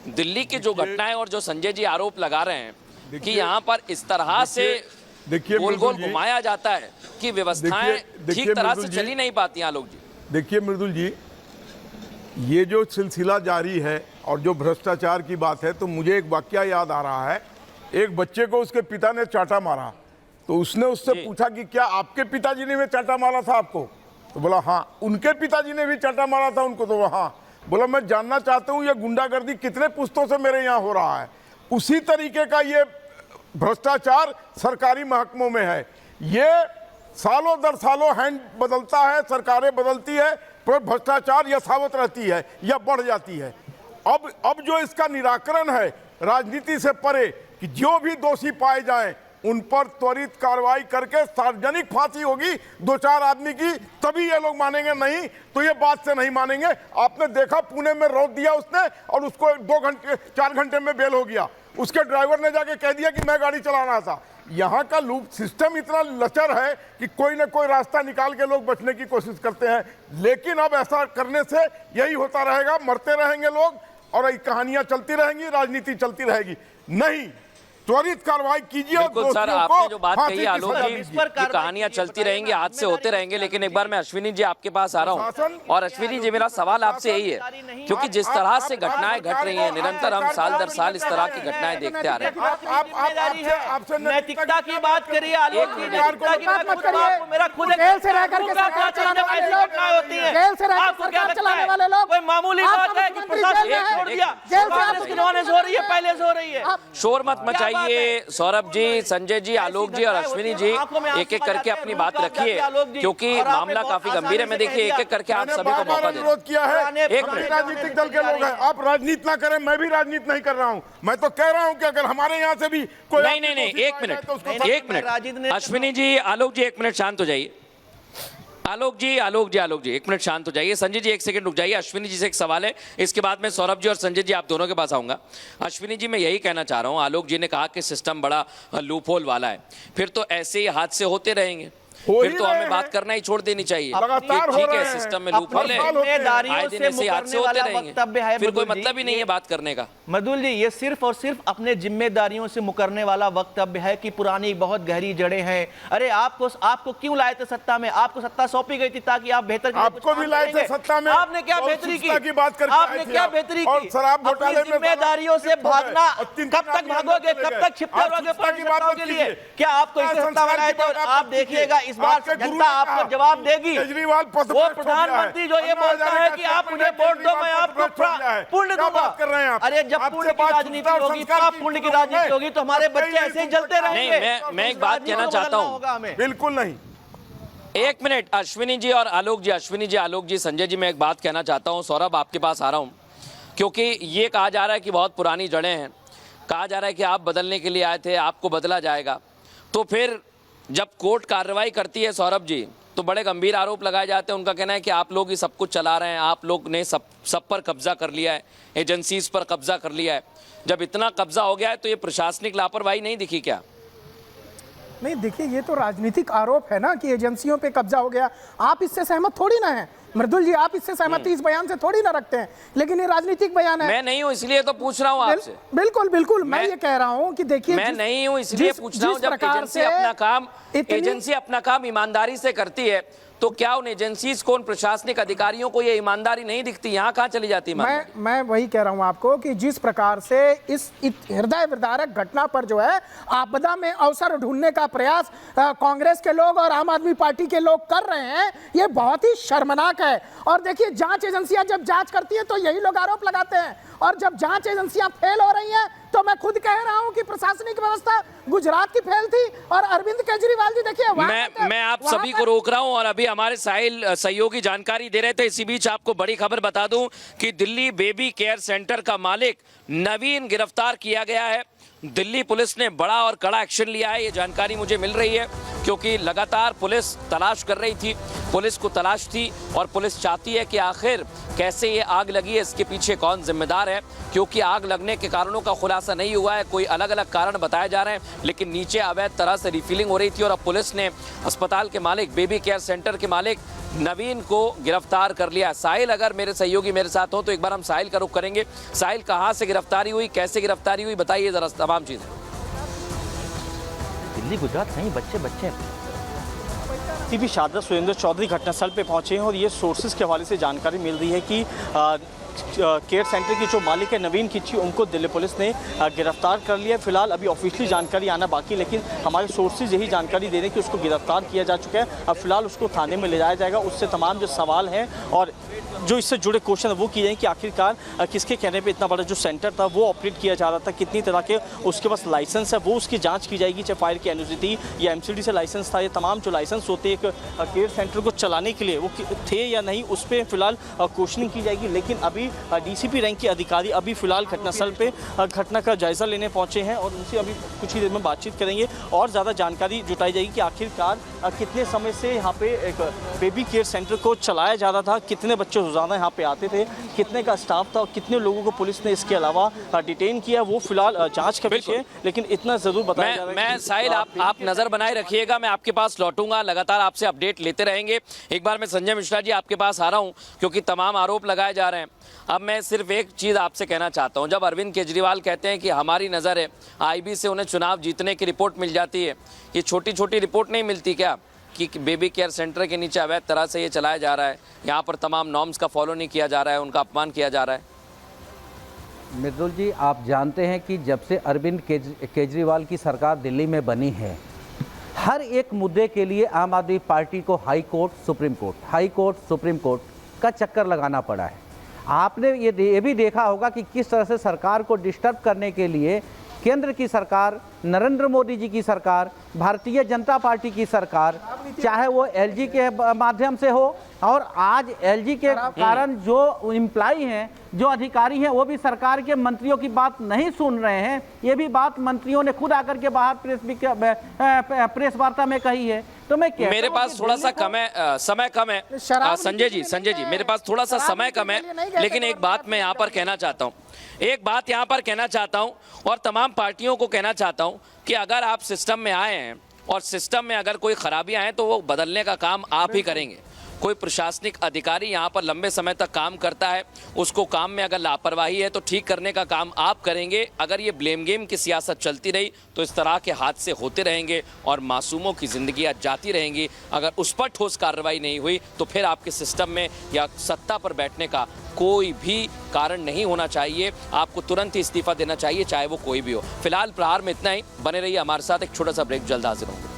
दिल्ली की जो घटनाएं और जो संजय जी आरोप लगा रहे हैं कि यहाँ पर इस तरह से गोल गोल घुमाया जाता है कि व्यवस्थाएं ठीक तरह से चल ही नहीं पाती आलोक जी। देखिए मृदुल जी, ये जो सिलसिला जारी है और जो भ्रष्टाचार की बात है, तो मुझे एक वाकया याद आ रहा है। एक बच्चे को उसके पिता ने चाटा मारा, तो उसने उससे पूछा कि क्या आपके पिताजी ने भी चाटा मारा था आपको? तो बोला हाँ। उनके पिताजी ने भी चाटा मारा था उनको? तो बोला हाँ। बोला मैं जानना चाहता हूँ ये गुंडागर्दी कितने पुश्तों से मेरे यहाँ हो रहा है। उसी तरीके का ये भ्रष्टाचार सरकारी महकमों में है। ये सालों दर सालों हैंड बदलता है, सरकारें बदलती है, पर भ्रष्टाचार यथावत रहती है या बढ़ जाती है। अब जो इसका निराकरण है राजनीति से परे, कि जो भी दोषी पाए जाएं उन पर त्वरित कार्रवाई करके सार्वजनिक फांसी होगी 2-4 आदमी की, तभी ये लोग मानेंगे, नहीं तो ये बात से नहीं मानेंगे। आपने देखा पुणे में रोक दिया उसने और उसको 4 घंटे में बेल हो गया। उसके ड्राइवर ने जाके कह दिया कि मैं गाड़ी चला रहा था। यहाँ का लूप सिस्टम इतना लचर है कि कोई ना कोई रास्ता निकाल के लोग बचने की कोशिश करते हैं, लेकिन अब ऐसा करने से यही होता रहेगा, मरते रहेंगे लोग और कहानियां चलती रहेंगी, राजनीति चलती रहेगी। नहीं, त्वरित कार्रवाई कीजिए। बिल्कुल सर, आपने जो बात कही आलोक जी, ये कहानियां चलती रहेंगी, हादसे होते रहेंगे, लेकिन एक बार मैं अश्विनी जी आपके पास आ रहा हूं। और अश्विनी जी, मेरा सवाल आपसे यही है, क्योंकि जिस तरह से घटनाएं घट रही हैं, निरंतर हम साल दर साल इस तरह की घटनाएं देखते आ रहे हैं। आपसे नैतिकता की बात करिए आलोक जी, नैतिकता की बात मत करिए। मेरा खुद जेल से रह करके सरकार चलाने वाले लोग होती है, जेल से रह कर सरकार चलाने वाले लोग, कोई मामूली बात है कि प्रशासन छोड़ दिया, जेल से किन्होंने सो रही है, पहले सो रही है। शोर मत मचाइए। सौरभ जी, संजय जी, आलोक जी और अश्विनी जी, एक एक करके अपनी बात रखिए, क्योंकि मामला काफी गंभीर है। मैं देखिए एक एक करके आप सभी को मौका दे। विरोध किया है, एक मिनट, राजनीतिक दल के लोग हैं, आप राजनीति ना करें। मैं भी राजनीति नहीं कर रहा हूं, मैं तो कह रहा हूं कि अगर हमारे यहाँ से भी कोई नहीं, एक मिनट अश्विनी जी, आलोक जी, 1 मिनट शांत हो जाइए। आलोक जी, एक मिनट शांत हो जाइए। संजय जी 1 सेकंड रुक जाइए। अश्विनी जी से एक सवाल है, इसके बाद मैं सौरभ जी और संजय जी आप दोनों के पास आऊंगा। अश्विनी जी, मैं यही कहना चाह रहा हूं, आलोक जी ने कहा कि सिस्टम बड़ा लूप होल वाला है, फिर तो ऐसे ही हादसे होते रहेंगे, फिर तो हमें बात करना ही छोड़ देनी चाहिए। ठीक है, सिस्टम में लूप होल है, आए दिन ऐसे हादसे होते रहेंगे, फिर कोई मतलब ही नहीं है बात करने का। मृदुल जी, ये सिर्फ और सिर्फ अपने जिम्मेदारियों से मुकरने वाला वक्तव्य है कि पुरानी बहुत गहरी जड़ें हैं। अरे आपको क्यों लाए थे सत्ता में? आपको सत्ता सौंपी गई थी ताकि आप बेहतर, आपको भी लाए थे सत्ता में, आपने क्या बेहतरी की? आपने क्या बेहतरी की? शराब घोटाले में जिम्मेदारियों से भागना, कब तक भागोगे, कब तक छिपते रहोगे के लिए? क्या आपको इसे सत्ता में लाए थे? आप देखिएगा इस बार जनता आपको जवाब देगी। केजरीवाल वो प्रधानमंत्री जो ये बोलता है कि आप मुझे वोट दो, मैं आपको पुण्य दूंगा। अरे जब पुण्य की राजनीति होगी, तब पुण्य की राजनीति होगी, तो हमारे बच्चे ऐसे ही जलते रहेंगे। मैं एक बात कहना चाहता हूं, बिल्कुल नहीं। 1 मिनट अश्विनी जी और आलोक जी, आलोक जी, संजय जी, मैं एक बात कहना चाहता हूं। सौरभ आपके पास आ रहा हूं, क्योंकि ये कहा जा रहा है कि बहुत पुरानी जड़ें हैं, कहा जा रहा है कि आप बदलने के लिए आए थे, आपको बदला जाएगा। तो फिर जब कोर्ट कार्रवाई करती है सौरभ जी, तो बड़े गंभीर आरोप लगाए जाते हैं। उनका कहना है कि आप लोग ही सब कुछ चला रहे हैं, आप लोग ने सब पर कब्जा कर लिया है, एजेंसीज पर कब्जा कर लिया है। जब इतना कब्जा हो गया है तो ये प्रशासनिक लापरवाही नहीं दिखी क्या? नहीं, देखिए ये तो राजनीतिक आरोप है ना कि एजेंसियों पे कब्जा हो गया। आप इससे सहमत थोड़ी ना हैं मृदुल जी, आप इससे सहमति इस बयान से थोड़ी ना रखते हैं, लेकिन ये राजनीतिक बयान है। मैं नहीं हूं, इसलिए तो पूछ रहा हूं आपसे। बिल्कुल मैं ये कह रहा हूं कि देखिए, मैं नहीं हूं इसलिए पूछ रहा हूं। जब एजेंसी अपना काम ईमानदारी से करती है, तो क्या उन एजेंसीज को, उन प्रशासनिक अधिकारियों को ये ईमानदारी नहीं दिखती? यहाँ कहाँ चली जाती ईमानदारी? मैं वही कह रहा हूँ आपको कि जिस प्रकार से इस हृदय विदारक घटना पर जो है आपदा में अवसर ढूंढने का प्रयास कांग्रेस के लोग और आम आदमी पार्टी के लोग कर रहे हैं, ये बहुत ही शर्मनाक है। और देखिए, जांच एजेंसियां जब जांच करती है तो यही लोग आरोप लगाते हैं, और जब जांच एजेंसियां फेल हो रही हैं तो मैं खुद कह रहा हूं कि प्रशासनिक व्यवस्था गुजरात की फेल थी। और अरविंद केजरीवाल जी, देखिए मैं आप सभी को रोक रहा हूं, और अभी हमारे साहिल सहयोगी जानकारी दे रहे थे। इसी बीच आपको बड़ी खबर बता दूं कि दिल्ली बेबी केयर सेंटर का मालिक नवीन गिरफ्तार किया गया है। दिल्ली पुलिस ने बड़ा और कड़ा एक्शन लिया है, ये जानकारी मुझे मिल रही है, क्योंकि लगातार पुलिस तलाश कर रही थी, पुलिस को तलाश थी और पुलिस चाहती है कि आखिर कैसे ये आग लगी है, इसके पीछे कौन जिम्मेदार है, क्योंकि आग लगने के कारणों का खुलासा नहीं हुआ है, कोई अलग अलग कारण बताए जा रहे हैं, लेकिन नीचे अवैध तरह से रिफिलिंग हो रही थी और अब पुलिस ने अस्पताल के मालिक, बेबी केयर सेंटर के मालिक नवीन को गिरफ्तार कर लिया। साहिल, अगर मेरे सहयोगी मेरे साथ हो तो एक बार हम साहिल का रुख करेंगे। साहिल, कहाँ से गिरफ्तारी हुई, कैसे गिरफ्तारी हुई, बताइए जरा तमाम चीजें। दिल्ली गुजरात नहीं, बच्चे सीपी शारदा सुरेंद्र चौधरी घटनास्थल पे पहुंचे हैं और ये सोर्सेज के हवाले से जानकारी मिल रही है कि केयर सेंटर की जो मालिक है नवीन किच्ची, उनको दिल्ली पुलिस ने गिरफ्तार कर लिया है। फिलहाल अभी ऑफिशियली जानकारी आना बाकी, लेकिन हमारे सोर्सेज यही जानकारी दे रहे हैं कि उसको गिरफ्तार किया जा चुका है। अब फिलहाल उसको थाने में ले जाया जाएगा, उससे तमाम जो सवाल हैं और जो इससे जुड़े क्वेश्चन वो किए जाएंगे कि आखिरकार किसके कहने पे इतना बड़ा जो सेंटर था वो ऑपरेट किया जा रहा था, कितनी तरह के उसके पास लाइसेंस है, वो उसकी जांच की जाएगी, चाहे फायर की एनओसी थी या एमसीडी से लाइसेंस था। ये तमाम जो लाइसेंस होते हैं एक केयर सेंटर को चलाने के लिए वो थे या नहीं, उस पर फिलहाल क्वेश्चनिंग की जाएगी। लेकिन अभी डीसीपी रैंक के अधिकारी अभी फिलहाल घटनास्थल पे घटना का जायजा लेने पहुंचे हैं और उनसे अभी कुछ ही देर में बातचीत करेंगे और ज़्यादा जानकारी जुटाई जाएगी कि आखिरकार कितने समय से यहाँ पे एक बेबी केयर सेंटर को चलाया जा रहा था, कितने बच्चे रोजाना यहाँ पे आते थे, कितने का स्टाफ था और कितने लोगों को पुलिस ने इसके अलावा डिटेन किया, वो फिलहाल जांच का विषय है। लेकिन इतना जरूर बताया जा रहा है। मैं साहिल, आप नजर बनाए रखिएगा, मैं आपके पास लौटूंगा, लगातार आपसे अपडेट लेते रहेंगे। एक बार मैं संजय मिश्रा जी आपके पास आ रहा हूं क्योंकि तमाम आरोप लगाए जा रहे हैं। अब मैं सिर्फ एक चीज़ आपसे कहना चाहता हूं, जब अरविंद केजरीवाल कहते हैं कि हमारी नज़र है, आईबी से उन्हें चुनाव जीतने की रिपोर्ट मिल जाती है, ये छोटी छोटी रिपोर्ट नहीं मिलती क्या कि बेबी केयर सेंटर के नीचे अवैध तरह से ये चलाया जा रहा है, यहाँ पर तमाम नॉर्म्स का फॉलो नहीं किया जा रहा है, उनका अपमान किया जा रहा है। मृदुल जी, आप जानते हैं कि जब से अरविंद केजरीवाल की सरकार दिल्ली में बनी है, हर एक मुद्दे के लिए आम आदमी पार्टी को हाई कोर्ट सुप्रीम कोर्ट का चक्कर लगाना पड़ा है। आपने ये भी देखा होगा कि किस तरह से सरकार को डिस्टर्ब करने के लिए केंद्र की सरकार, नरेंद्र मोदी जी की सरकार, भारतीय जनता पार्टी की सरकार, चाहे वो एलजी के माध्यम से हो, और आज एलजी के कारण जो एम्प्लॉई हैं, जो अधिकारी हैं, वो भी सरकार के मंत्रियों की बात नहीं सुन रहे हैं। ये भी बात मंत्रियों ने खुद आकर के बाहर प्रेस वार्ता में कही है। तो मैं मेरे पास थोड़ा सा समय कम है संजय जी, मेरे पास थोड़ा सा समय कम है, लेकिन एक बात मैं यहाँ पर कहना चाहता हूँ, और तमाम पार्टियों को कहना चाहता हूँ कि अगर आप सिस्टम में आए हैं और सिस्टम में अगर कोई खराबियां हैं तो वो बदलने का काम आप ही करेंगे। कोई प्रशासनिक अधिकारी यहाँ पर लंबे समय तक काम करता है, उसको काम में अगर लापरवाही है तो ठीक करने का काम आप करेंगे। अगर ये ब्लेम गेम की सियासत चलती रही तो इस तरह के हादसे होते रहेंगे और मासूमों की ज़िंदगियाँ जाती रहेंगी। अगर उस पर ठोस कार्रवाई नहीं हुई तो फिर आपके सिस्टम में या सत्ता पर बैठने का कोई भी कारण नहीं होना चाहिए। आपको तुरंत ही इस्तीफा देना चाहिए, चाहे वो कोई भी हो। फिलहाल प्रहार में इतना ही। बने रहिए हमारे साथ, एक छोटा सा ब्रेक, जल्द हाजिर होंगे।